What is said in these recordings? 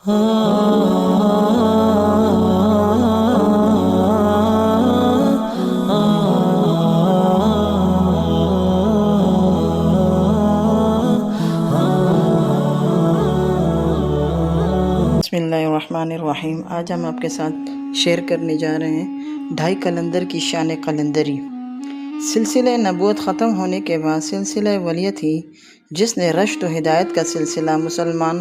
بسم اللہ الرحمن الرحیم۔ آج ہم آپ کے ساتھ شیئر کرنے جا رہے ہیں 2.5 قلندر کی شان قلندری۔ سلسلہ نبوت ختم ہونے کے بعد سلسلہ ولیت ہی جس نے رشد و ہدایت کا سلسلہ مسلمان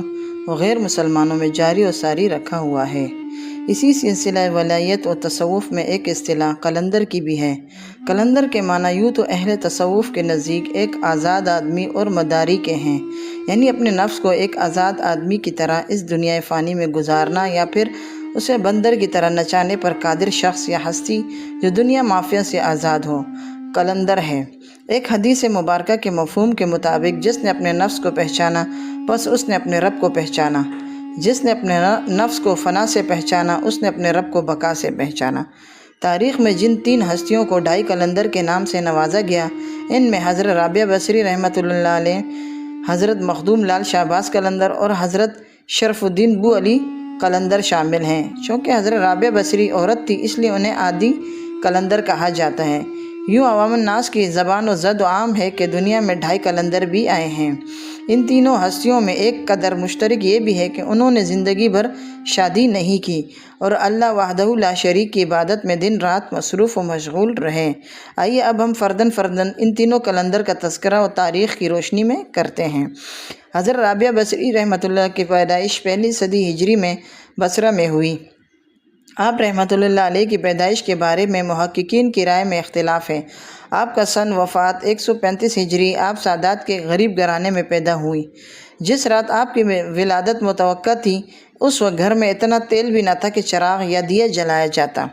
و غیر مسلمانوں میں جاری و ساری رکھا ہوا ہے۔ اسی سلسلہ ولایت و تصوف میں ایک اصطلاح قلندر کی بھی ہے۔ قلندر کے معنی یوں تو اہل تصوف کے نزدیک ایک آزاد آدمی اور مداری کے ہیں، یعنی اپنے نفس کو ایک آزاد آدمی کی طرح اس دنیا فانی میں گزارنا یا پھر اسے بندر کی طرح نچانے پر قادر شخص یا ہستی جو دنیا مافیا سے آزاد ہو، قلندر ہے۔ ایک حدیث مبارکہ کے مفہوم کے مطابق جس نے اپنے نفس کو پہچانا بس اس نے اپنے رب کو پہچانا، جس نے اپنے نفس کو فنا سے پہچانا اس نے اپنے رب کو بقا سے پہچانا۔ تاریخ میں جن 3 ہستیوں کو 2.5 قلندر کے نام سے نوازا گیا، ان میں حضرت رابعہ بصری رحمۃ اللہ علیہ، حضرت مخدوم لال شہباز قلندر اور حضرت شرف الدین بو علی قلندر شامل ہیں۔ چونکہ حضرت رابعہ بصری عورت تھی اس لیے انہیں عادی قلندر کہا جاتا ہے۔ یوں عوام الناس کی زبان و زد و عام ہے کہ دنیا میں 2.5 قلندر بھی آئے ہیں۔ ان تینوں ہستیوں میں ایک قدر مشترک یہ بھی ہے کہ انہوں نے زندگی بھر شادی نہیں کی اور اللہ وحدہ لا شریک کی عبادت میں دن رات مصروف و مشغول رہے۔ آئیے اب ہم فرداً ان تینوں قلندر کا تذکرہ و تاریخ کی روشنی میں کرتے ہیں۔ حضرت رابعہ بصری رحمۃ اللہ کی پیدائش 1 صدی ہجری میں بصرہ میں ہوئی۔ آپ رحمۃ اللہ علیہ کی پیدائش کے بارے میں محققین کی رائے میں اختلاف ہے۔ آپ کا سن وفات 135 ہجری، آپ سادات کے غریب گھرانے میں پیدا ہوئی۔ جس رات آپ کی ولادت متوقع تھی اس وقت گھر میں اتنا تیل بھی نہ تھا کہ چراغ یا دیا جلایا جاتا۔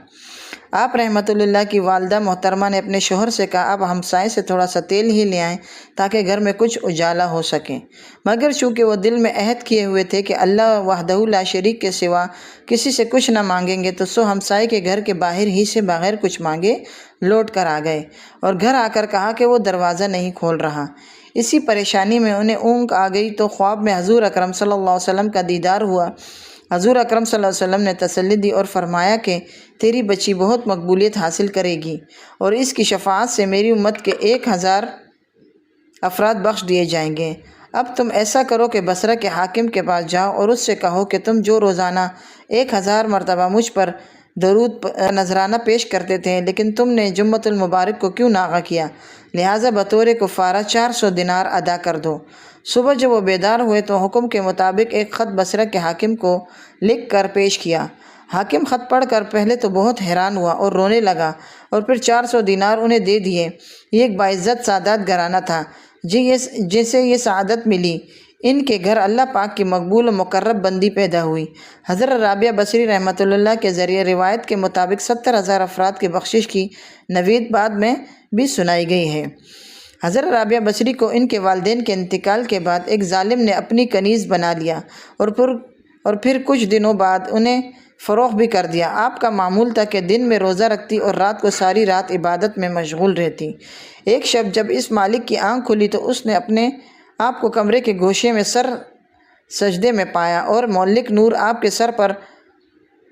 آپ رحمۃ اللہ کی والدہ محترمہ نے اپنے شوہر سے کہا آپ ہمسائے سے تھوڑا سا تیل ہی لے آئیں تاکہ گھر میں کچھ اجالا ہو سکے، مگر چونکہ وہ دل میں عہد کیے ہوئے تھے کہ اللہ وحدہ لا شریک کے سوا کسی سے کچھ نہ مانگیں گے، تو سو ہمسائے کے گھر کے باہر ہی سے بغیر کچھ مانگے لوٹ کر آ گئے اور گھر آ کر کہا کہ وہ دروازہ نہیں کھول رہا۔ اسی پریشانی میں انہیں اونگ آ گئی تو خواب میں حضور اکرم صلی اللہ علیہ وسلم کا دیدار ہوا۔ حضور اکرم صلی اللہ علیہ وسلم نے تسلی دی اور فرمایا کہ تیری بچی بہت مقبولیت حاصل کرے گی اور اس کی شفاعت سے میری امت کے 1000 افراد بخش دیے جائیں گے۔ اب تم ایسا کرو کہ بصرہ کے حاکم کے پاس جاؤ اور اس سے کہو کہ تم جو روزانہ 1000 مرتبہ مجھ پر درود نذرانہ پیش کرتے تھے لیکن تم نے جمعۃ المبارک کو کیوں ناغہ کیا، لہٰذا بطور کفارہ 400 دینار ادا کر دو۔ صبح جب وہ بیدار ہوئے تو حکم کے مطابق ایک خط بصرہ کے حاکم کو لکھ کر پیش کیا۔ حاکم خط پڑھ کر پہلے تو بہت حیران ہوا اور رونے لگا اور پھر 400 دینار انہیں دے دیے۔ یہ ایک باعزت سادات گھرانہ تھا جسے یہ سعادت ملی۔ ان کے گھر اللہ پاک کی مقبول و مقرب بندی پیدا ہوئی۔ حضرت رابعہ بصری رحمۃ اللہ کے ذریعے روایت کے مطابق 70,000 افراد کی بخشش کی نوید بعد میں بھی سنائی گئی ہے۔ حضرت رابعہ بصری کو ان کے والدین کے انتقال کے بعد ایک ظالم نے اپنی کنیز بنا لیا اور پھر کچھ دنوں بعد انہیں فروخت بھی کر دیا۔ آپ کا معمول تھا کہ دن میں روزہ رکھتی اور رات کو ساری رات عبادت میں مشغول رہتی۔ ایک شب جب اس مالک کی آنکھ کھلی تو اس نے اپنے آپ کو کمرے کے گوشے میں سر سجدے میں پایا اور مولک نور آپ کے سر پر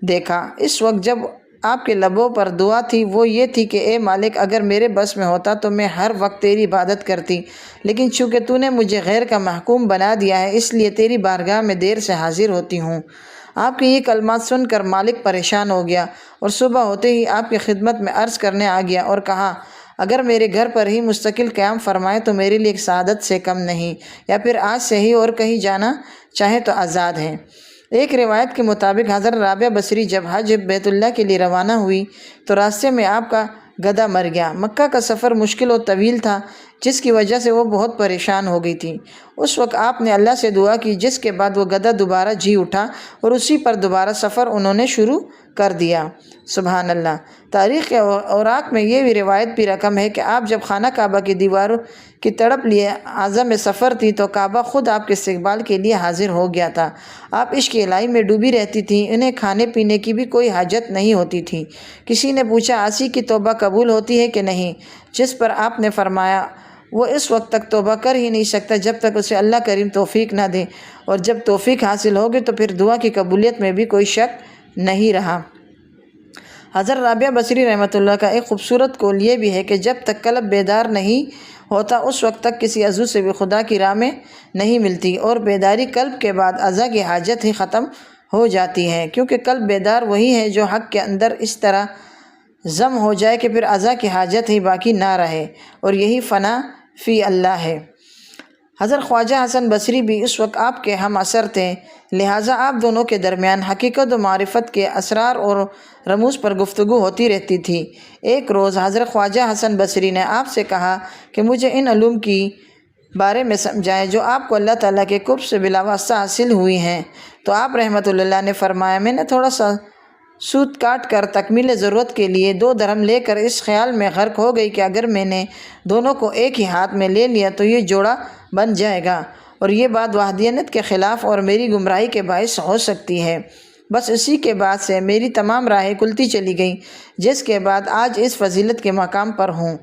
دیکھا۔ اس وقت جب آپ کے لبوں پر دعا تھی وہ یہ تھی کہ اے مالک، اگر میرے بس میں ہوتا تو میں ہر وقت تیری عبادت کرتی، لیکن چونکہ تو نے مجھے غیر کا محکوم بنا دیا ہے اس لیے تیری بارگاہ میں دیر سے حاضر ہوتی ہوں۔ آپ کے یہ کلمات سن کر مالک پریشان ہو گیا اور صبح ہوتے ہی آپ کی خدمت میں عرض کرنے آ گیا اور کہا اگر میرے گھر پر ہی مستقل قیام فرمائے تو میرے لیے ایک سعادت سے کم نہیں، یا پھر آج سے ہی اور کہیں جانا چاہے تو آزاد ہے۔ ایک روایت کے مطابق حضرت رابعہ بصری جب حج بیت اللہ کے لیے روانہ ہوئی تو راستے میں آپ کا گدھا مر گیا۔ مکہ کا سفر مشکل و طویل تھا جس کی وجہ سے وہ بہت پریشان ہو گئی تھی۔ اس وقت آپ نے اللہ سے دعا کی جس کے بعد وہ گدھا دوبارہ جی اٹھا اور اسی پر دوبارہ سفر انہوں نے شروع کر دیا۔ سبحان اللہ۔ تاریخ کے اوراق میں یہ بھی روایت بھی رقم ہے کہ آپ جب خانہ کعبہ کی دیواروں کی تڑپ لیے عازم سفر تھی تو کعبہ خود آپ کے استقبال کے لیے حاضر ہو گیا تھا۔ آپ عشق الہی میں ڈوبی رہتی تھیں، انہیں کھانے پینے کی بھی کوئی حاجت نہیں ہوتی تھی۔ کسی نے پوچھا عاصی کی توبہ قبول ہوتی ہے کہ نہیں، جس پر آپ نے فرمایا وہ اس وقت تک توبہ کر ہی نہیں سکتا جب تک اسے اللہ کریم توفیق نہ دے، اور جب توفیق حاصل ہوگی تو پھر دعا کی قبولیت میں بھی کوئی شک نہیں رہا۔ حضرت رابعہ بصری رحمۃ اللہ کا ایک خوبصورت قول یہ بھی ہے کہ جب تک قلب بیدار نہیں ہوتا اس وقت تک کسی عضو سے بھی خدا کی راہ میں نہیں ملتی، اور بیداری قلب کے بعد اعضاء کی حاجت ہی ختم ہو جاتی ہے، کیونکہ قلب بیدار وہی ہے جو حق کے اندر اس طرح ضم ہو جائے کہ پھر اعضاء کی حاجت ہی باقی نہ رہے، اور یہی فنا فی اللہ ہے۔ حضرت خواجہ حسن بصری بھی اس وقت آپ کے ہم عصر تھے، لہٰذا آپ دونوں کے درمیان حقیقت و معرفت کے اسرار اور رموز پر گفتگو ہوتی رہتی تھی۔ ایک روز حضرت خواجہ حسن بصری نے آپ سے کہا کہ مجھے ان علوم کی بارے میں سمجھائیں جو آپ کو اللہ تعالیٰ کے قرب سے بلا واسطہ حاصل ہوئی ہیں۔ تو آپ رحمۃ اللہ نے فرمایا، میں نے تھوڑا سا سود کاٹ کر تکمیل ضرورت کے لیے 2 درہم لے کر اس خیال میں غرق ہو گئی کہ اگر میں نے دونوں کو ایک ہی ہاتھ میں لے لیا تو یہ جوڑا بن جائے گا، اور یہ بات وحدانیت کے خلاف اور میری گمراہی کے باعث ہو سکتی ہے۔ بس اسی کے بعد سے میری تمام راہیں کھلتی چلی گئیں، جس کے بعد آج اس فضیلت کے مقام پر ہوں۔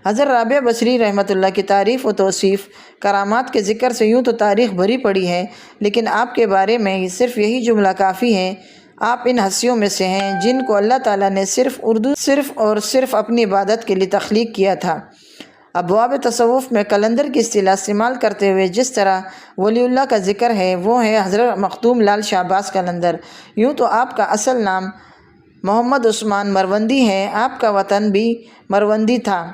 حضرت رابعہ بصری رحمۃ اللہ کی تعریف و توصیف کرامات کے ذکر سے یوں تو تاریخ بھری پڑی ہے، لیکن آپ کے بارے میں صرف یہی جملہ کافی ہے، آپ ان ہستیوں میں سے ہیں جن کو اللہ تعالیٰ نے صرف اپنی عبادت کے لیے تخلیق کیا تھا۔ ابواب تصوف میں قلندر کی اصطلاح استعمال کرتے ہوئے جس طرح ولی اللہ کا ذکر ہے وہ ہے حضرت مخدوم لال شہباز قلندر۔ یوں تو آپ کا اصل نام محمد عثمان مروندی ہے، آپ کا وطن بھی مروندی تھا،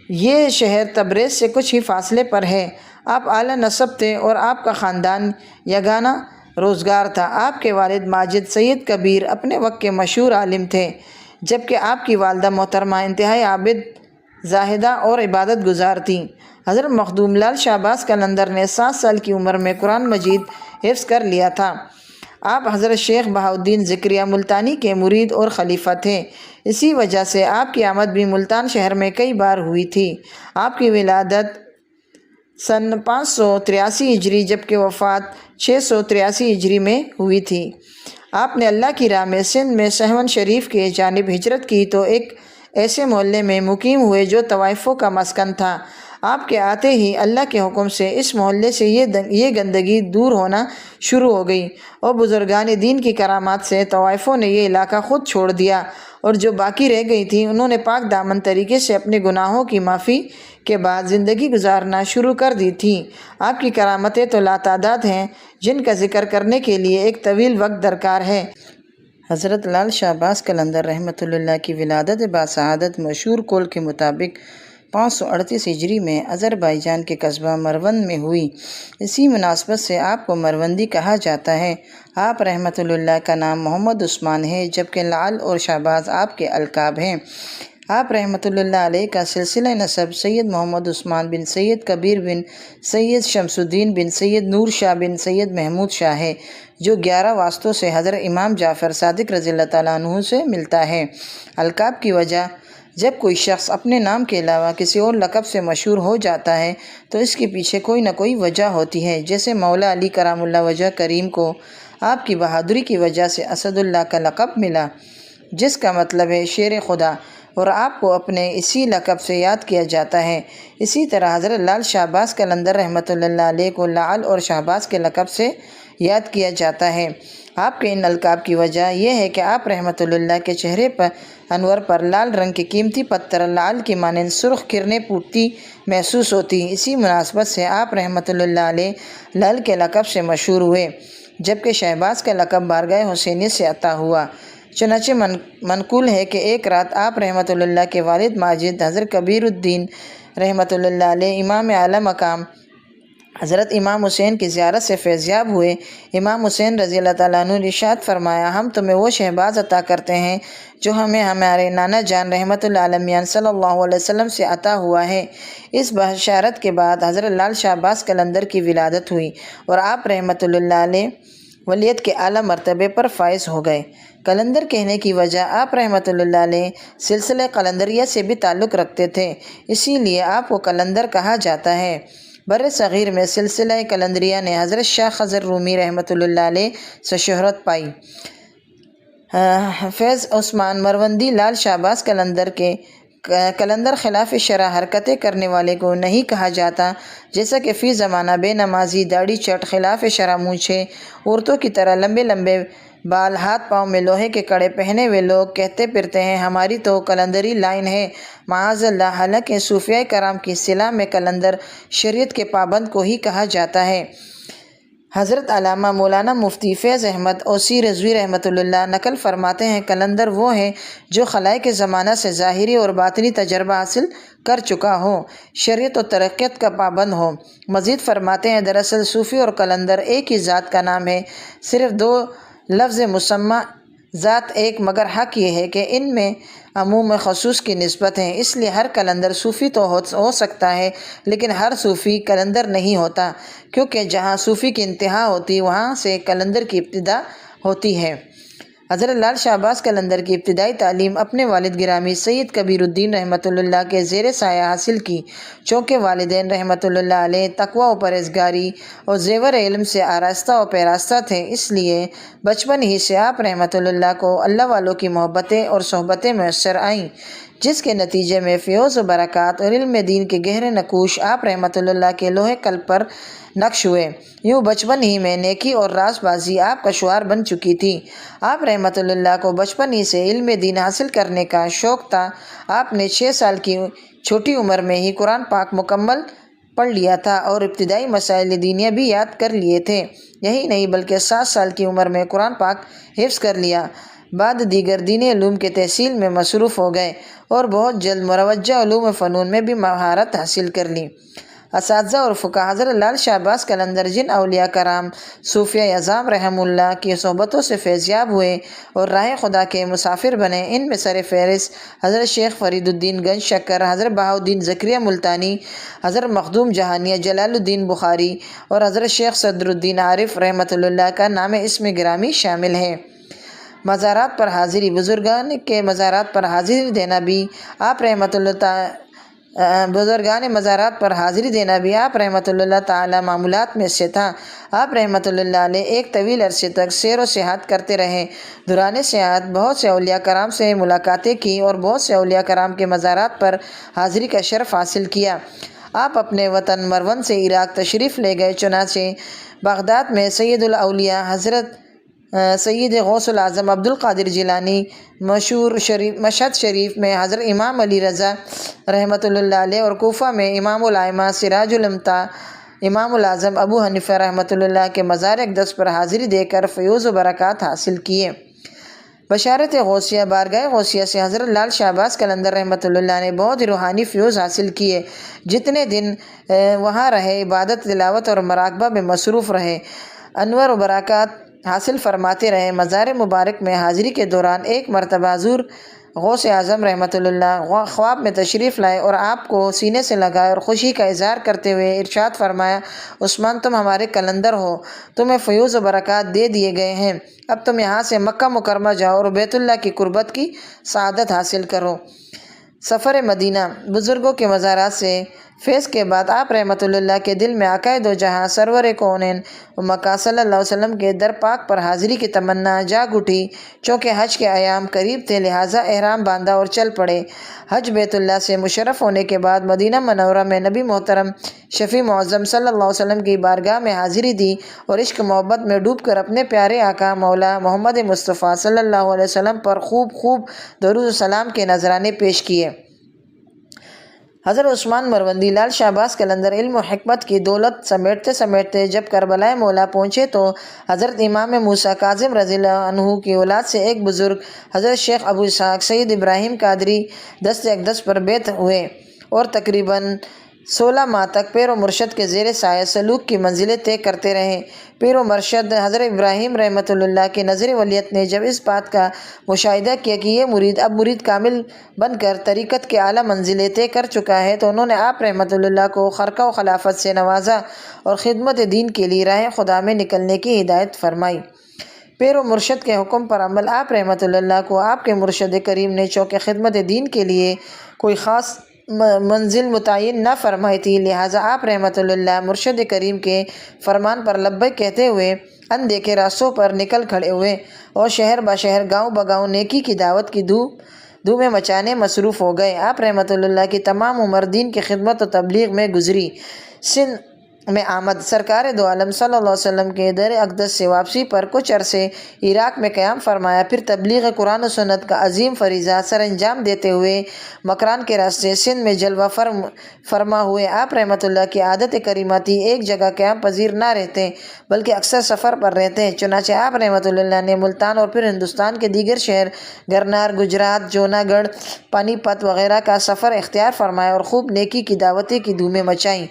یہ شہر تبریز سے کچھ ہی فاصلے پر ہے۔ آپ اعلیٰ نسب تھے اور آپ کا خاندان یگانہ روزگار تھا۔ آپ کے والد ماجد سید کبیر اپنے وقت کے مشہور عالم تھے، جبکہ آپ کی والدہ محترمہ انتہائی عابد، زاہدہ اور عبادت گزار تھیں۔ حضرت مخدوم لال شہباز قلندر نے 7 سال کی عمر میں قرآن مجید حفظ کر لیا تھا۔ آپ حضرت شیخ بہاؤالدین ذکریہ ملتانی کے مرید اور خلیفہ تھے، اسی وجہ سے آپ کی آمد بھی ملتان شہر میں کئی بار ہوئی تھی۔ آپ کی ولادت سن 583 ہجری جبکہ وفات 683 ہجری میں ہوئی تھی۔ آپ نے اللہ کی راہ میں سندھ میں سہون شریف کے جانب ہجرت کی تو ایک ایسے محلے میں مقیم ہوئے جو طوائفوں کا مسکن تھا۔ آپ کے آتے ہی اللہ کے حکم سے اس محلے سے یہ گندگی دور ہونا شروع ہو گئی، اور بزرگان دین کی کرامات سے طوائفوں نے یہ علاقہ خود چھوڑ دیا، اور جو باقی رہ گئی تھیں انہوں نے پاک دامن طریقے سے اپنے گناہوں کی معافی کے بعد زندگی گزارنا شروع کر دی تھی۔ آپ کی کرامتیں تو لاتعداد ہیں جن کا ذکر کرنے کے لیے ایک طویل وقت درکار ہے۔ حضرت لال شہباز قلندر رحمۃ اللہ کی ولادت باسعادت مشہور قول کے مطابق 538 ہجری میں آذربائیجان کے قصبہ مروند میں ہوئی۔ اسی مناسبت سے آپ کو مروندی کہا جاتا ہے۔ آپ رحمۃ اللہ کا نام محمد عثمان ہے، جبکہ لال اور شہباز آپ کے القاب ہیں۔ آپ رحمۃ اللہ علیہ کا سلسلہ نسب سید محمد عثمان بن سید کبیر بن سید شمس الدین بن سید نور شاہ بن سید محمود شاہ ہے، جو 11 واسطوں سے حضرت امام جعفر صادق رضی اللہ تعالیٰ عنہ سے ملتا ہے۔ القاب کی وجہ: جب کوئی شخص اپنے نام کے علاوہ کسی اور لقب سے مشہور ہو جاتا ہے تو اس کے پیچھے کوئی نہ کوئی وجہ ہوتی ہے، جیسے مولا علی کرام اللہ وجہ کریم کو آپ کی بہادری کی وجہ سے اسد اللہ کا لقب ملا، جس کا مطلب ہے شیر خدا، اور آپ کو اپنے اسی لقب سے یاد کیا جاتا ہے۔ اسی طرح حضرت لال شہباز قلندر رحمۃ اللہ علیہ کو لال اور شہباز کے لقب سے یاد کیا جاتا ہے۔ آپ کے ان القاب کی وجہ یہ ہے کہ آپ رحمۃ اللہ کے چہرے پر انور پر لال رنگ کے قیمتی پتھر لعل کی مانند سرخ کرنیں پھوٹتی محسوس ہوتی۔ اسی مناسبت سے آپ رحمۃ اللہ علیہ لال کے لقب سے مشہور ہوئے، جبکہ شہباز کا لقب بارگاہ حسینیت سے عطا ہوا۔ چنانچہ منقول ہے کہ ایک رات آپ رحمۃ اللہ کے والد ماجد حضرت کبیر الدین رحمۃ اللہ علیہ امام اعلیٰ مقام حضرت امام حسین کی زیارت سے فیضیاب ہوئے۔ امام حسین رضی اللہ تعالیٰ عنہ نے ارشاد فرمایا، ہم تمہیں وہ شہباز عطا کرتے ہیں جو ہمیں ہمارے نانا جان رحمۃ اللہ علیہ صلی اللہ علیہ وسلم سے عطا ہوا ہے۔ اس بشارت کے بعد حضرت لال شہباز قلندر کی ولادت ہوئی اور آپ رحمۃ اللہ علیہ ولیت کے اعلیٰ مرتبے پر فائز ہو گئے۔ قلندر کہنے کی وجہ: آپ رحمۃ اللہ علیہ سلسلہ قلندریہ سے بھی تعلق رکھتے تھے، اسی لیے آپ کو قلندر کہا جاتا ہے۔ بر صغیر میں سلسلہ قلندریہ نے حضرت شاہ خضر رومی رحمۃ اللہ علیہ سے شہرت پائی۔ فیض عثمان مروندی لال شہباز قلندر کے کلندر خلاف شرع حرکتیں کرنے والے کو نہیں کہا جاتا، جیسا کہ فی زمانہ بے نمازی، داڑھی چٹ، خلاف شرع مونچھیں، عورتوں کی طرح لمبے لمبے بال، ہاتھ پاؤں میں لوہے کے کڑے پہنے ہوئے لوگ کہتے پھرتے ہیں ہماری تو کلندری لائن ہے، معاذ اللہ۔ حالانکہ صوفیاء کرام کی اصطلاح میں کلندر شریعت کے پابند کو ہی کہا جاتا ہے۔ حضرت علامہ مولانا مفتی فیض احمد اوسی رضوی رحمۃ اللہ نقل فرماتے ہیں کلندر وہ ہے جو خلائق کے زمانہ سے ظاہری اور باطنی تجربہ حاصل کر چکا ہو، شریعت و ترقیت کا پابند ہو۔ مزید فرماتے ہیں دراصل صوفی اور کلندر ایک ہی ذات کا نام ہے، صرف دو لفظ مسمى ذات ایک، مگر حق یہ ہے کہ ان میں عموم خصوص کی نسبت ہے۔ اس لیے ہر کلندر صوفی تو ہو سکتا ہے، لیکن ہر صوفی کلندر نہیں ہوتا، کیونکہ جہاں صوفی کی انتہا ہوتی وہاں سے کلندر کی ابتدا ہوتی ہے۔ حضرت لال شاہ عباس کلندر کی ابتدائی تعلیم اپنے والد گرامی سید کبیر الدین رحمۃ اللہ کے زیر سایہ حاصل کی، چونکہ والدین رحمۃ اللہ علیہ تقویٰ و پرہیزگاری اور زیور علم سے آراستہ و پیراستہ تھے، اس لیے بچپن ہی سے آپ رحمۃ اللہ کو اللہ والوں کی محبتیں اور صحبتیں میسر آئیں، جس کے نتیجے میں فیوز و برکات اور علم دین کے گہرے نقوش آپ رحمۃ اللہ کے لوح قلب پر نقش ہوئے۔ یوں بچپن ہی میں نیکی اور راست بازی آپ کا شعار بن چکی تھی۔ آپ رحمۃ اللہ کو بچپن ہی سے علم دین حاصل کرنے کا شوق تھا۔ آپ نے 6 سال کی چھوٹی عمر میں ہی قرآن پاک مکمل پڑھ لیا تھا اور ابتدائی مسائل دینیہ بھی یاد کر لیے تھے۔ یہی نہیں بلکہ 7 سال کی عمر میں قرآن پاک حفظ کر لیا۔ بعد دیگر دینی علوم کے تحصیل میں مصروف ہو گئے اور بہت جلد مروجہ علوم و فنون میں بھی مہارت حاصل کر لی۔ اساتذہ اور فقہ حضرت لال شاہ عباس کلندر جن اولیاء کرام صوفیاء اعظام رحم اللہ کی صحبتوں سے فیضیاب ہوئے اور راہ خدا کے مسافر بنے، ان میں سر فہرست حضرت شیخ فرید الدین گنج شکر، حضرت بہاؤالدین زکریا ملتانی، حضرت مخدوم جہانیہ جلال الدین بخاری اور حضرت شیخ صدر الدین عارف رحمۃ اللہ کا نام اسم گرامی شامل ہے۔ مزارات پر حاضری بزرگان کے مزارات پر حاضری دینا بھی آپ رحمۃ اللہ تعالی معمولات میں سے تھا۔ آپ رحمۃ اللہ علیہ ایک طویل عرصے تک سیر و سیاحت کرتے رہے۔ دوران سیاحت بہت سے اولیاء کرام سے ملاقاتیں کی اور بہت سے اولیاء کرام کے مزارات پر حاضری کا شرف حاصل کیا۔ آپ اپنے وطن مروان سے عراق تشریف لے گئے، چنانچہ بغداد میں سید الاولیاء حضرت سید غوث العظم عبد القادر جیلانی، مشہد شریف میں حضرت امام علی رضا رحمۃ اللہ علیہ اور کوفہ میں امام الائمہ سراج الامتا امام الاعظم ابو حنیفہ رحمۃ اللہ کے مزار اقدس پر حاضری دے کر فیوز و برکات حاصل کیے۔ بشارت غوثیہ بارگاہ غوثیہ سے حضرت لال شاہ عباس کلندر رحمۃ اللہ نے بہت ہی روحانی فیوز حاصل کیے۔ جتنے دن وہاں رہے عبادت، تلاوت اور مراقبہ میں مصروف رہے، انوار و برکات حاصل فرماتے رہے۔ مزار مبارک میں حاضری کے دوران ایک مرتبہ حضور غوث اعظم رحمۃ اللہ خواب میں تشریف لائے اور آپ کو سینے سے لگائے اور خوشی کا اظہار کرتے ہوئے ارشاد فرمایا، عثمان تم ہمارے کلندر ہو، تمہیں فیوز و برکات دے دیے گئے ہیں، اب تم یہاں سے مکہ مکرمہ جاؤ اور بیت اللہ کی قربت کی سعادت حاصل کرو۔ سفر مدینہ بزرگوں کے مزارات سے فیض کے بعد آپ رحمۃ اللہ کے دل میں عقائد و جہاں سرور کونین و مکہ صلی اللہ علیہ وسلم کے در پاک پر حاضری کی تمنا جاگ اٹھی۔ چونکہ حج کے ایام قریب تھے لہٰذا احرام باندھا اور چل پڑے۔ حج بیت اللہ سے مشرف ہونے کے بعد مدینہ منورہ میں نبی محترم شفیع معظم صلی اللہ علیہ وسلم کی بارگاہ میں حاضری دی اور عشق محبت میں ڈوب کر اپنے پیارے آقا مولا محمد مصطفیٰ صلی اللہ علیہ وسلم پر خوب درود و سلام کے نذرانے پیش کیے۔ حضرت عثمان مروندی لال شاہ عباس کلندر علم و حکمت کی دولت سمیٹتے جب کربلائے مولا پہنچے تو حضرت امام موسیٰ کاظم رضی اللہ عنہ کی اولاد سے ایک بزرگ حضرت شیخ ابو اسحاق سید ابراہیم قادری دست اقدس پر بیعت ہوئے اور تقریباً 16 ماہ تک پیر و مرشد کے زیر سایہ سلوک کی منزلیں طے کرتے رہے۔ پیر و مرشد حضرت ابراہیم رحمۃ اللہ کی نظر ولیت نے جب اس بات کا مشاہدہ کیا کہ یہ مرید اب مرید کامل بن کر طریقت کے اعلیٰ منزلیں طے کر چکا ہے تو انہوں نے آپ رحمۃ اللہ کو خرقہ و خلافت سے نوازا اور خدمت دین کے لیے راہ خدا میں نکلنے کی ہدایت فرمائی۔ پیر و مرشد کے حکم پر عمل آپ رحمۃ اللہ کو آپ کے مرشد کریم نے چونکہ خدمت دین کے لیے کوئی خاص منزل متعین نہ فرمائی تھی، لہٰذا آپ رحمۃ اللہ مرشد کریم کے فرمان پر لبیک کہتے ہوئے اندیکھے راستوں پر نکل کھڑے ہوئے اور شہر بشہر گاؤں بگاؤں نیکی کی دعوت کی دھوم دھومیں مچانے مصروف ہو گئے۔ آپ رحمۃ اللہ کی تمام عمر دین کی خدمت و تبلیغ میں گزری۔ سندھ میں آمد سرکار دو عالم صلی اللہ علیہ وسلم کے در اقدس سے واپسی پر کچھ عرصے عراق میں قیام فرمایا، پھر تبلیغ قرآن و سنت کا عظیم فریضہ سر انجام دیتے ہوئے مکران کے راستے سندھ میں جلوہ فرما ہوئے۔ آپ رحمۃ اللہ کی عادت کریمہ تھی ایک جگہ قیام پذیر نہ رہتے بلکہ اکثر سفر پر رہتے، چنانچہ آپ رحمۃ اللہ نے ملتان اور پھر ہندوستان کے دیگر شہر گرنار، گجرات، جونا گڑھ، پانی پت وغیرہ کا سفر اختیار فرمایا اور خوب نیکی کی دعوتیں کی دھومیں مچائیں۔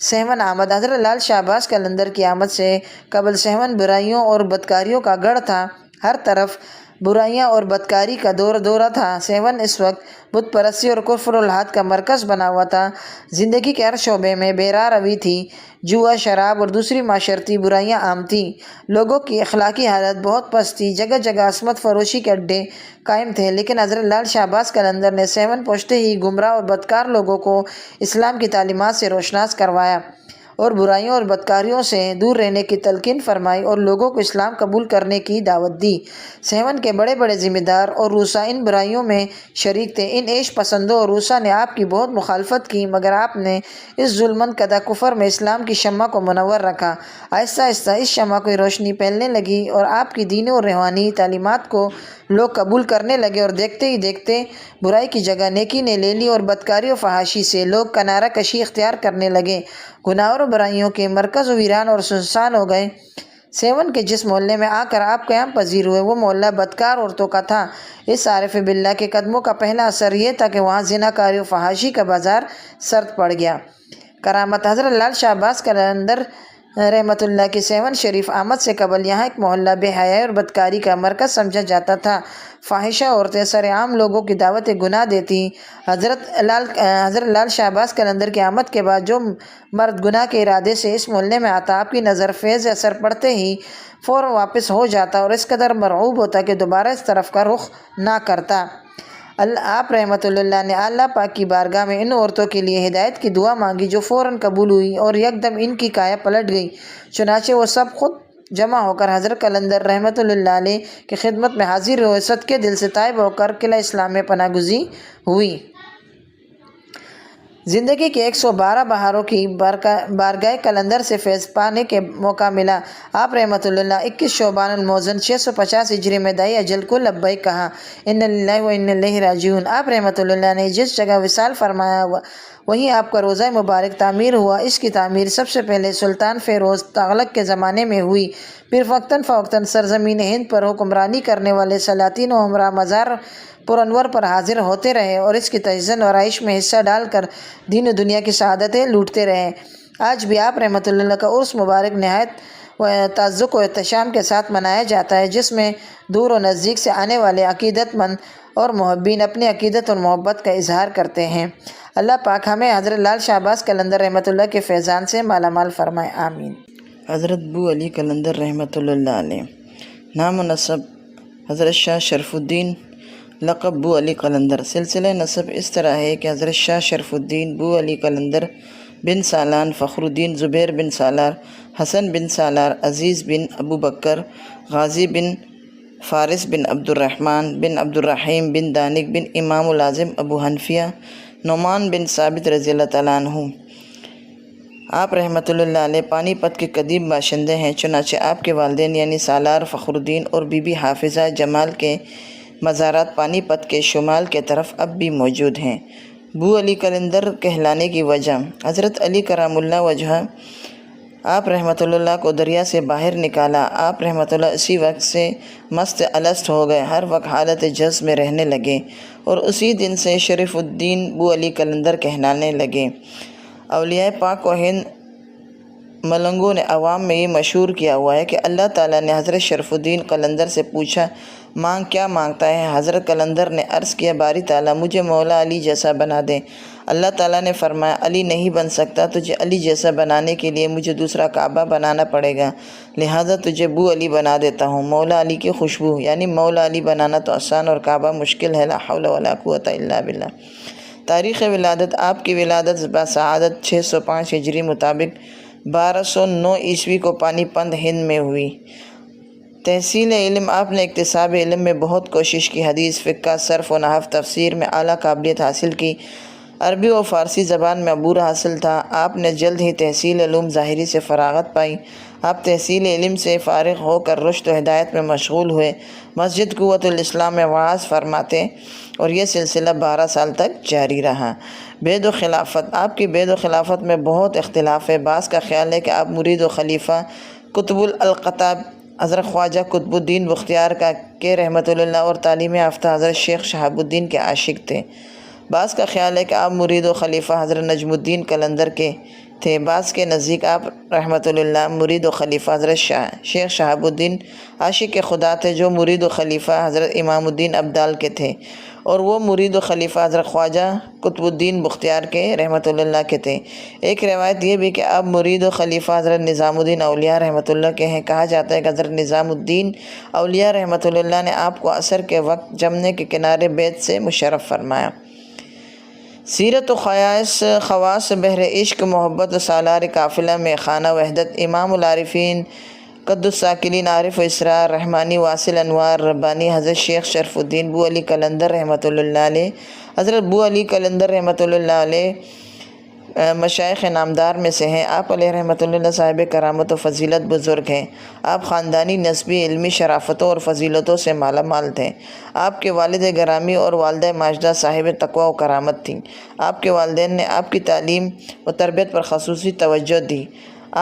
سیون آمد حضرت لال شاہ عباس قلندر کی آمد سے قبل سیون برائیوں اور بدکاریوں کا گڑھ تھا، ہر طرف برائیاں اور بدکاری کا دورہ تھا۔ سیون اس وقت بت پرستی اور کفر و الحاد کا مرکز بنا ہوا تھا۔ زندگی کے ہر شعبے میں بے راہ روی تھی، جوا، شراب اور دوسری معاشرتی برائیاں عام تھیں، لوگوں کی اخلاقی حالت بہت پست تھی، جگہ جگہ عصمت فروشی کے اڈے قائم تھے، لیکن حضرت لال شاہ عباس قلندر نے سیون پہنچتے ہی گمراہ اور بدکار لوگوں کو اسلام کی تعلیمات سے روشناس کروایا اور برائیوں اور بدکاریوں سے دور رہنے کی تلقین فرمائی اور لوگوں کو اسلام قبول کرنے کی دعوت دی۔ سیون کے بڑے بڑے ذمہ دار اور روسا ان برائیوں میں شریک تھے۔ ان عیش پسندوں اور روسا نے آپ کی بہت مخالفت کی، مگر آپ نے اس ظلمت کدہ کفر میں اسلام کی شمع کو منور رکھا۔ آہستہ آہستہ اس شمع کی روشنی پھیلنے لگی اور آپ کی دینی اور روحانی تعلیمات کو لوگ قبول کرنے لگے، اور دیکھتے ہی دیکھتے برائی کی جگہ نیکی نے لے لی اور بدکاری و فحاشی سے لوگ کنارہ کشی اختیار کرنے لگے، گناہ اور برائیوں کے مرکز ویران اور سنسان ہو گئے۔ سیون کے جس محلے میں آ کر آپ قیام پذیر ہوئے وہ محلہ بدکار عورتوں کا تھا۔ اس عارف باللہ کے قدموں کا پہلا اثر یہ تھا کہ وہاں زنا کاری و فحاشی کا بازار سرد پڑ گیا۔ کرامت حضرت لال شاہ عباس قلندر رحمۃ اللہ کی سیون شریف آمد سے قبل یہاں ایک محلہ بے حیائی اور بدکاری کا مرکز سمجھا جاتا تھا۔ فاحشہ عورتیں سر عام لوگوں کی دعوت گناہ دیتی۔ حضرت لال شاہ عباس قلندر کی آمد کے بعد جو مرد گناہ کے ارادے سے اس محلے میں آتا، آپ کی نظر فیض اثر پڑتے ہی فوراً واپس ہو جاتا اور اس قدر مرعوب ہوتا کہ دوبارہ اس طرف کا رخ نہ کرتا۔ آپ رحمۃ اللہ نے اللہ پاک کی بارگاہ میں ان عورتوں کے لیے ہدایت کی دعا مانگی جو فوراً قبول ہوئی اور یکدم ان کی کایا پلٹ گئی، چنانچہ وہ سب خود جمع ہو کر حضرت قلندر رحمۃ اللہ علیہ کی خدمت میں حاضر ہوئے، صدقے دل سے طائب ہو کر قلعہ اسلام میں پناہ گزین ہوئی۔ زندگی کے 112 بہاروں کی بارگاہ قلندر سے فیض پانے کے موقع ملا۔ آپ رحمۃ اللہ 21 شعبان الموزن 650 ہجری میں دائی اجل کو لبیک کہا، انا للہ و انا الیہ راجعون۔ آپ رحمۃ اللہ نے جس جگہ وصال فرمایا وہیں آپ کا روضہ مبارک تعمیر ہوا۔ اس کی تعمیر سب سے پہلے سلطان فیروز تغلق کے زمانے میں ہوئی، پھر وقتاً فوقتاً سرزمین ہند پر حکمرانی کرنے والے سلاطین و امراء مزار پر انور پر حاضر ہوتے رہے اور اس کی تجزیہ و آرائش میں حصہ ڈال کر دین و دنیا کی سعادتیں لوٹتے رہے۔ آج بھی آپ رحمۃ اللہ کا عرس مبارک نہایت تعزق و احتشام کے ساتھ منایا جاتا ہے، جس میں دور و نزدیک سے آنے والے عقیدت مند اور محبین اپنی عقیدت اور محبت کا اظہار کرتے ہیں۔ اللہ پاک ہمیں حضرت لال شاہ عباس قلندر رحمۃ اللہ کے فیضان سے مالا مال فرمائے، آمین۔ حضرت بو علی قلندر رحمۃ اللہ علیہ۔ نام و نسب حضرت شاہ شرف الدین، لقب بو علی قلندر۔ سلسلہ نسب اس طرح ہے کہ حضرت شاہ شرف الدین بو علی قلندر بن سالان، فخر الدین، زبیر بن سالار، حسن بن سالار، عزیز بن ابو بکر، غازی بن فارس بن عبد الرحمن بن عبد الرحیم بن دانک بن امام العظم ابو حنفیہ، نعمان بن ثابت رضی اللہ تعالیٰ عنہ۔ آپ رحمۃ اللہ علیہ پانی پت کے قدیم باشندے ہیں، چنانچہ آپ کے والدین یعنی سالار فخر الدین اور بی بی حافظہ جمال کے مزارات پانی پت کے شمال کے طرف اب بھی موجود ہیں۔ بو علی قلندر کہلانے کی وجہ: حضرت علی کرام اللہ وجہہ آپ رحمۃ اللہ کو دریا سے باہر نکالا۔ آپ رحمۃ اللہ اسی وقت سے مست الست ہو گئے، ہر وقت حالت جذب میں رہنے لگے اور اسی دن سے شریف الدین بو علی قلندر کہلانے لگے۔ اولیاء پاک و ہند ملنگوں نے عوام میں یہ مشہور کیا ہوا ہے کہ اللہ تعالیٰ نے حضرت شرف الدین قلندر سے پوچھا، مانگ کیا مانگتا ہے؟ حضرت قلندر نے عرض کیا، باری تعالیٰ مجھے مولا علی جیسا بنا دے۔ اللہ تعالیٰ نے فرمایا، علی نہیں بن سکتا، تجھے علی جیسا بنانے کے لیے مجھے دوسرا کعبہ بنانا پڑے گا، لہٰذا تجھے بو علی بنا دیتا ہوں، مولا علی کی خوشبو۔ یعنی مولا علی بنانا تو آسان اور کعبہ مشکل ہے، لا حول ولا قوۃ الا باللہ۔ تاریخ ولادت: آپ کی ولادت بسعادت 605 ہجری مطابق 1209 عیسوی کو پانی پت ہند میں ہوئی۔ تحصیل علم، آپ نے اکتساب علم میں بہت کوشش کی، حدیث، فقہ، صرف و نحو، تفسیر میں اعلیٰ قابلیت حاصل کی، عربی و فارسی زبان میں عبور حاصل تھا۔ آپ نے جلد ہی تحصیل علوم ظاہری سے فراغت پائی۔ آپ تحصیل علم سے فارغ ہو کر رشد و ہدایت میں مشغول ہوئے، مسجد قوت الاسلام میں وعظ فرماتے اور یہ سلسلہ 12 سال تک جاری رہا۔ بید و خلافت، آپ کی بید و خلافت میں بہت اختلاف ہے۔ بعض کا خیال ہے کہ آپ مرید و خلیفہ قطب القطاب حضرت خواجہ قطب الدین بختیار کا کے رحمۃ اللہ اور تعلیم یافتہ حضرت شیخ شہاب الدین کے عاشق تھے۔ بعض کا خیال ہے کہ آپ مرید و خلیفہ حضرت نجم الدین قلندر کے تھے۔ بعض کے نزدیک آپ رحمۃ اللہ مرید و خلیفہ حضرت شیخ شہاب الدین عاشق خدا تھے، جو مرید و خلیفہ حضرت امام الدین ابدال کے تھے، اور وہ مرید و خلیفہ حضرت خواجہ قطب الدین بختیار کے رحمۃ اللہ کے تھے۔ ایک روایت یہ بھی کہ آپ مرید و خلیفہ حضرت نظام الدین اولیاء رحمۃ اللہ کے ہیں۔ کہا جاتا ہے کہ حضرت نظام الدین اولیاء رحمۃ اللہ نے آپ کو عصر کے وقت جمنے کے کنارے بیت سے مشرف فرمایا۔ سیرت و خواص بحر عشق، محبت و سالار قافلہ میں خانہ وحدت، امام العارفین قد الساکلین، عارف و اسرار، رحمانی واصل انوار، ربانی حضرت شیخ شرف الدین بو علی قلندر رحمۃ اللہ علیہ۔ حضرت بو علی قلندر رحمۃ اللہ علیہ مشائخ نامدار میں سے ہیں۔ آپ علیہ رحمۃ اللہ صاحب کرامت و فضیلت بزرگ ہیں۔ آپ خاندانی، نسبی، علمی شرافتوں اور فضیلتوں سے مالا مال تھے۔ آپ کے والد گرامی اور والدہ ماجدہ صاحب تقویٰ و کرامت تھیں۔ آپ کے والدین نے آپ کی تعلیم و تربیت پر خصوصی توجہ دی۔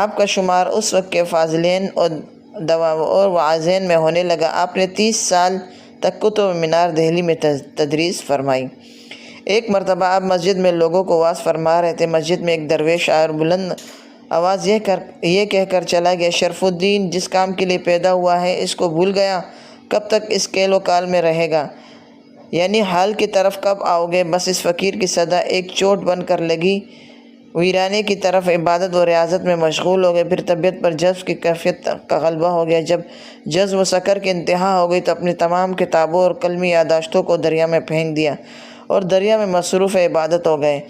آپ کا شمار اس وقت کے فاضلین اور واعظین میں ہونے لگا۔ آپ نے 30 سال تک قطب مینار دہلی میں تدریس فرمائی۔ ایک مرتبہ آپ مسجد میں لوگوں کو وعظ فرما رہے تھے۔ مسجد میں ایک درویش آیا اور بلند آواز یہ کہہ کر چلا گیا، شرف الدین جس کام کے لیے پیدا ہوا ہے اس کو بھول گیا؟ کب تک اس کیل و کال میں رہے گا؟ یعنی حال کی طرف کب آؤ گے؟ بس اس فقیر کی صدا ایک چوٹ بن کر لگی۔ ویرانے کی طرف عبادت و ریاضت میں مشغول ہو گئے۔ پھر طبیعت پر جذب کی کیفیت کا غلبہ ہو گیا۔ جب جذب و سکر کی انتہا ہو گئی تو اپنی تمام کتابوں اور قلمی یادداشتوں کو دریا میں پھینک دیا اور دریا میں مصروف عبادت ہو گئے۔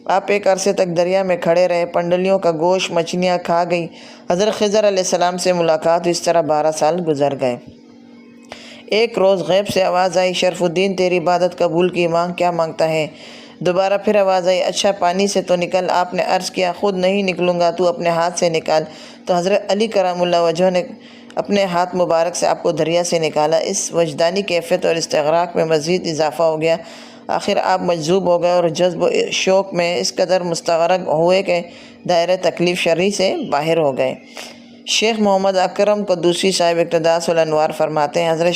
آپ ایک عرصے تک دریا میں کھڑے رہے۔ پنڈلیوں کا گوشت مچھلیاں کھا گئی۔ حضرت خضر علیہ السلام سے ملاقات، اس طرح 12 سال گزر گئے۔ ایک روز غیب سے آواز آئی، شرف الدین تیری عبادت قبول کی، مانگ، کیا مانگتا ہے؟ دوبارہ پھر آواز آئی، اچھا پانی سے تو نکل۔ آپ نے عرض کیا، خود نہیں نکلوں گا، تو اپنے ہاتھ سے نکال۔ تو حضرت علی کرم اللہ وجہہ نے اپنے ہاتھ مبارک سے آپ کو دریا سے نکالا۔ اس وجدانی کیفیت اور استغراق میں مزید اضافہ ہو گیا۔ آخر آپ مجذوب ہو گئے اور جذب و شوق میں اس قدر مستغرق ہوئے کہ دائرہ تکلیف شرعی سے باہر ہو گئے۔ شیخ محمد اکرم قدوسی صاحب اقتداس الانوار فرماتے ہیں، حضرت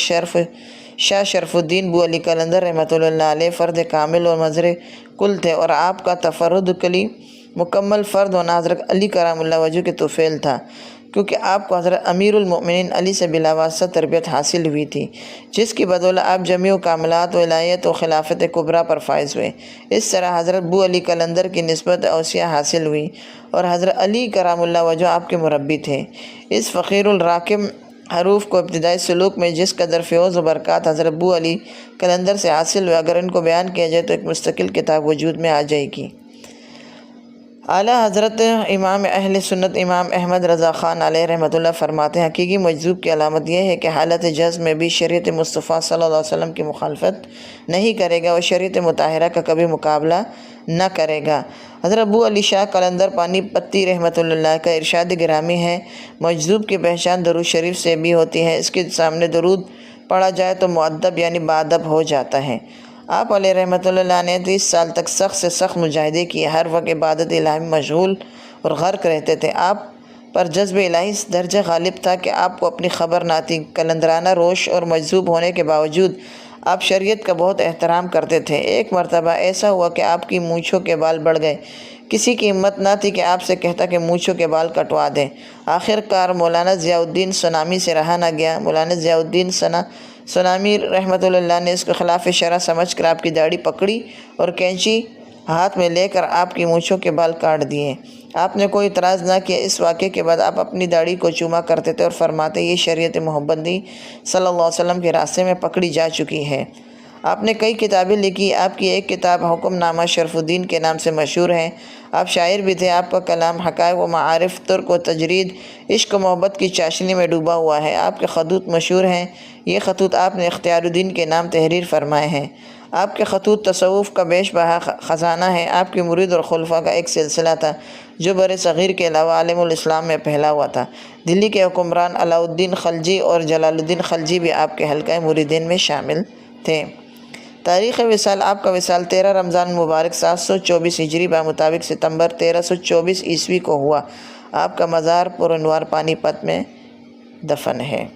شاہ شرف الدین بو علی قلندر رحمۃ اللہ علیہ فرد کامل اور مظہر کل تھے، اور آپ کا تفرد کلی مکمل فرد ہونا حضرت علی کرم اللہ وجہ کے طفیل تھا، کیونکہ آپ کو حضرت امیر المؤمنین علی سے بلا واسطہ تربیت حاصل ہوئی تھی، جس کی بدولت آپ جمیع کاملات و ولایت و خلافت کبریٰ پر فائز ہوئے۔ اس طرح حضرت بو علی قلندر کی نسبت اوسیہ حاصل ہوئی اور حضرت علی کرم اللہ وجہ آپ کے مربی تھے۔ اس فقیر الراکم حروف کو ابتدائی سلوک میں جس قدر فیوز و برکات حضرت بو علی قلندر سے حاصل ہوئے، اگر ان کو بیان کیا جائے تو ایک مستقل کتاب وجود میں آ جائے گی۔ اعلیٰ حضرت امام اہل سنت امام احمد رضا خان علیہ رحمۃ اللہ فرماتے ہیں، حقیقی مجذوب کی علامت یہ ہے کہ حالت جذب میں بھی شریعت مصطفیٰ صلی اللہ علیہ وسلم کی مخالفت نہیں کرے گا اور شریعت مطہرہ کا کبھی مقابلہ نہ کرے گا۔ حضرت ابو علی شاہ قلندر پانی پتی رحمۃ اللہ کا ارشاد گرامی ہے، مجذوب کی پہچان درود شریف سے بھی ہوتی ہے، اس کے سامنے درود پڑھا جائے تو مؤدب یعنی باادب ہو جاتا ہے۔ آپ علیہ رحمۃ اللہ نے 30 سال تک سخت سے سخت مجاہدے کیے، ہر وقت عبادت الہی میں مشغول اور غرق رہتے تھے۔ آپ پر جذب الہی اس درجہ غالب تھا کہ آپ کو اپنی خبر نہ تھی۔ قلندرانہ روش اور مجذوب ہونے کے باوجود آپ شریعت کا بہت احترام کرتے تھے۔ ایک مرتبہ ایسا ہوا کہ آپ کی مونچھوں کے بال بڑھ گئے، کسی کی ہمت نہ تھی کہ آپ سے کہتا کہ مونچھوں کے بال کٹوا دیں۔ آخر کار مولانا ضیاء الدین سنامی سے رہا نہ گیا۔ مولانا ضیاء الدین سنامی رحمۃ اللہ نے اس کو خلاف شرع سمجھ کر آپ کی داڑھی پکڑی اور کینچی ہاتھ میں لے کر آپ کی مونچھوں کے بال کاٹ دیے۔ آپ نے کوئی اعتراض نہ کیا۔ اس واقعے کے بعد آپ اپنی داڑھی کو چوما کرتے تھے اور فرماتے، یہ شریعت محمدی صلی اللہ علیہ وسلم کے راستے میں پکڑی جا چکی ہے۔ آپ نے کئی کتابیں لکھی۔ آپ کی ایک کتاب حکم نامہ شرف الدین کے نام سے مشہور ہے۔ آپ شاعر بھی تھے۔ آپ کا کلام حقائق و معارف، ترک و تجرید، عشق و محبت کی چاشنی میں ڈوبا ہوا ہے۔ آپ کے خطوط مشہور ہیں۔ یہ خطوط آپ نے اختیار الدین کے نام تحریر فرمائے ہیں۔ آپ کے خطوط تصوف کا بیش بہا خزانہ ہیں۔ آپ کے مرید اور خلفاء کا ایک سلسلہ تھا جو بر صغیر کے علاوہ عالم الاسلام میں پھیلا ہوا تھا۔ دلی کے حکمران علاء الدین خلجی اور جلال الدین خلجی بھی آپ کے حلقہ مریدین میں شامل تھے۔ تاریخ وصال: آپ کا وصال 13 رمضان مبارک 724 ہجری بمطابق ستمبر 1324 عیسوی کو ہوا۔ آپ کا مزار پرانوار پانی پت میں دفن ہے۔